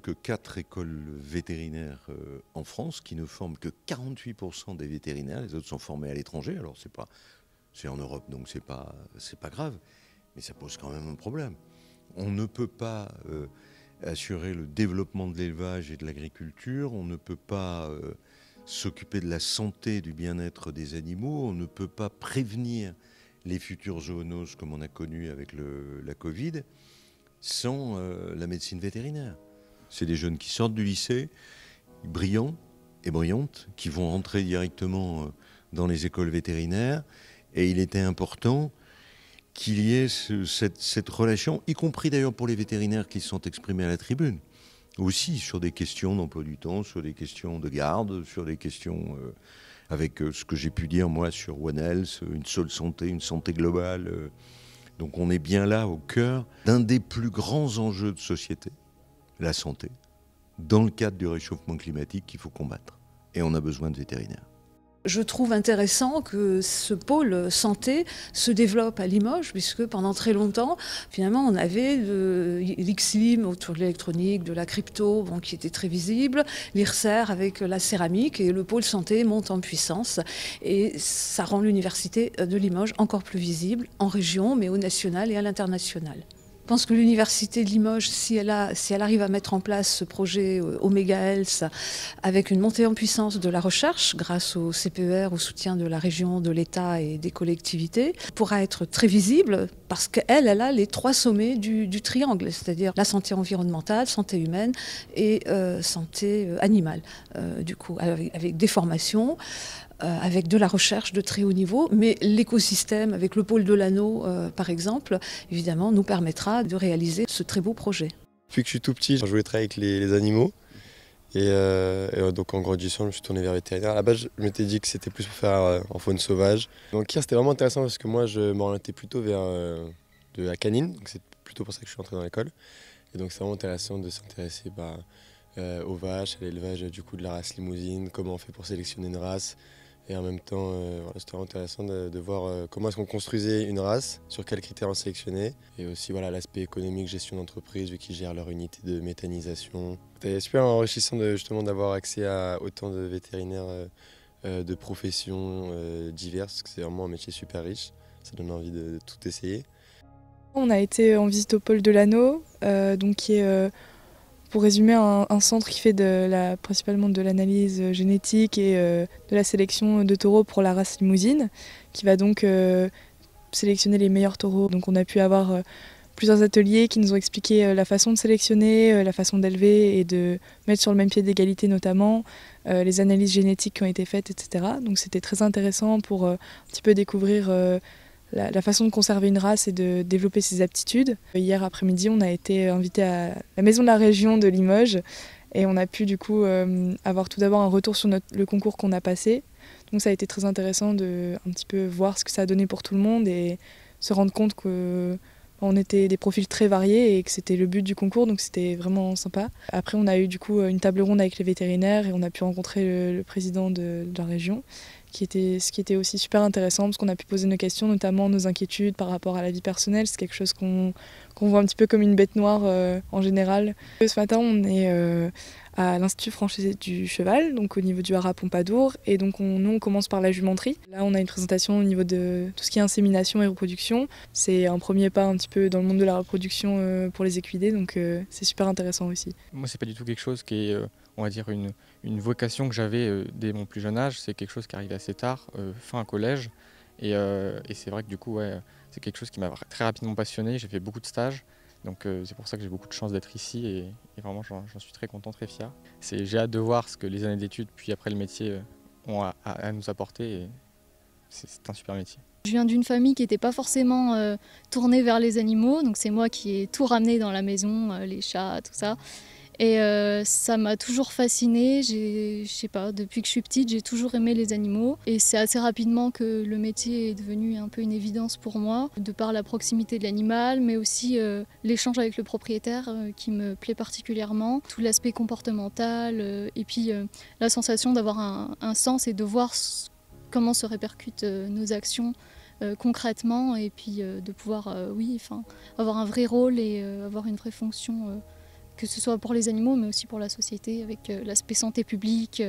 que 4 écoles vétérinaires en France qui ne forment que 48% des vétérinaires. Les autres sont formés à l'étranger. Alors c'est en Europe, donc c'est pas grave. Mais ça pose quand même un problème. On ne peut pas assurer le développement de l'élevage et de l'agriculture. On ne peut pas s'occuper de la santé, du bien-être des animaux. On ne peut pas prévenir les futures zoonoses comme on a connu avec la Covid sans la médecine vétérinaire. C'est des jeunes qui sortent du lycée, brillants et brillantes, qui vont rentrer directement dans les écoles vétérinaires. Et il était important qu'il y ait cette relation, y compris d'ailleurs pour les vétérinaires qui se sont exprimés à la tribune, aussi sur des questions d'emploi du temps, sur des questions de garde, sur des questions avec ce que j'ai pu dire moi sur One Health, une seule santé, une santé globale. Donc on est bien là au cœur d'un des plus grands enjeux de société, la santé, dans le cadre du réchauffement climatique qu'il faut combattre. Et on a besoin de vétérinaires. Je trouve intéressant que ce pôle santé se développe à Limoges, puisque pendant très longtemps, finalement, on avait l'ICSIM autour de l'électronique, de la crypto, qui était très visible, l'IRSER avec la céramique, et le pôle santé monte en puissance. Et ça rend l'université de Limoges encore plus visible, en région, mais au national et à l'international. Je pense que l'université de Limoges, si elle arrive à mettre en place ce projet Omega Health avec une montée en puissance de la recherche grâce au CPER, au soutien de la région, de l'État et des collectivités, pourra être très visible parce qu'elle a les 3 sommets du triangle, c'est-à-dire la santé environnementale, santé humaine et santé animale, du coup, avec des formations. Avec de la recherche de très haut niveau, mais l'écosystème avec le pôle de l'Anneau, par exemple, évidemment, nous permettra de réaliser ce très beau projet. Depuis que je suis tout petit, je voulais travailler avec les animaux. Et donc en grandissant, je me suis tourné vers vétérinaire. À la base, je m'étais dit que c'était plus pour faire en faune sauvage. Donc hier, c'était vraiment intéressant parce que moi, je m'orientais plutôt vers de la canine. Donc c'est plutôt pour ça que je suis entré dans l'école. Et donc c'est vraiment intéressant de s'intéresser aux vaches, à l'élevage du coup de la race limousine, comment on fait pour sélectionner une race. Et en même temps, c'était vraiment intéressant de voir comment est-ce qu'on construisait une race, sur quels critères on sélectionnait. Et aussi l'aspect économique, gestion d'entreprise, vu qu'ils gèrent leur unité de méthanisation. C'était super enrichissant justement d'avoir accès à autant de vétérinaires de professions diverses, parce que c'est vraiment un métier super riche. Ça donne envie de tout essayer. On a été en visite au pôle de l'Anneau, qui est... pour résumer, un centre qui fait principalement de l'analyse génétique et de la sélection de taureaux pour la race limousine, qui va donc sélectionner les meilleurs taureaux. Donc on a pu avoir plusieurs ateliers qui nous ont expliqué la façon de sélectionner, la façon d'élever et de mettre sur le même pied d'égalité notamment, les analyses génétiques qui ont été faites, etc. Donc c'était très intéressant pour un petit peu découvrir la façon de conserver une race et de développer ses aptitudes. Hier après-midi, on a été invité à la maison de la région de Limoges et on a pu du coup avoir tout d'abord un retour sur le concours qu'on a passé. Donc ça a été très intéressant de un petit peu voir ce que ça a donné pour tout le monde et se rendre compte qu'on était des profils très variés et que c'était le but du concours, donc c'était vraiment sympa. Après, on a eu du coup une table ronde avec les vétérinaires et on a pu rencontrer le président de la région. Ce qui était aussi super intéressant parce qu'on a pu poser nos questions, notamment nos inquiétudes par rapport à la vie personnelle. C'est quelque chose qu'on voit un petit peu comme une bête noire en général. Ce matin, on est à l'Institut français du cheval, donc au niveau du Haras Pompadour, et donc nous on commence par la jumenterie. Là, on a une présentation au niveau de tout ce qui est insémination et reproduction. C'est un premier pas un petit peu dans le monde de la reproduction pour les équidés, donc c'est super intéressant aussi. Moi, c'est pas du tout quelque chose qui est, on va dire, une vocation que j'avais dès mon plus jeune âge. C'est quelque chose qui arrive assez tard, fin collège. Et c'est vrai que du coup, c'est quelque chose qui m'a très rapidement passionné. J'ai fait beaucoup de stages. Donc c'est pour ça que j'ai beaucoup de chance d'être ici et vraiment j'en suis très content, très fier. J'ai hâte de voir ce que les années d'études puis après le métier ont à nous apporter. Et c'est un super métier. Je viens d'une famille qui n'était pas forcément tournée vers les animaux. Donc c'est moi qui ai tout ramené dans la maison, les chats, tout ça. Et ça m'a toujours fascinée, je sais pas, depuis que je suis petite, j'ai toujours aimé les animaux. Et c'est assez rapidement que le métier est devenu un peu une évidence pour moi, de par la proximité de l'animal, mais aussi l'échange avec le propriétaire qui me plaît particulièrement, tout l'aspect comportemental, et puis la sensation d'avoir un sens et de voir comment se répercutent nos actions concrètement, et puis de pouvoir avoir un vrai rôle et avoir une vraie fonction que ce soit pour les animaux mais aussi pour la société avec l'aspect santé publique.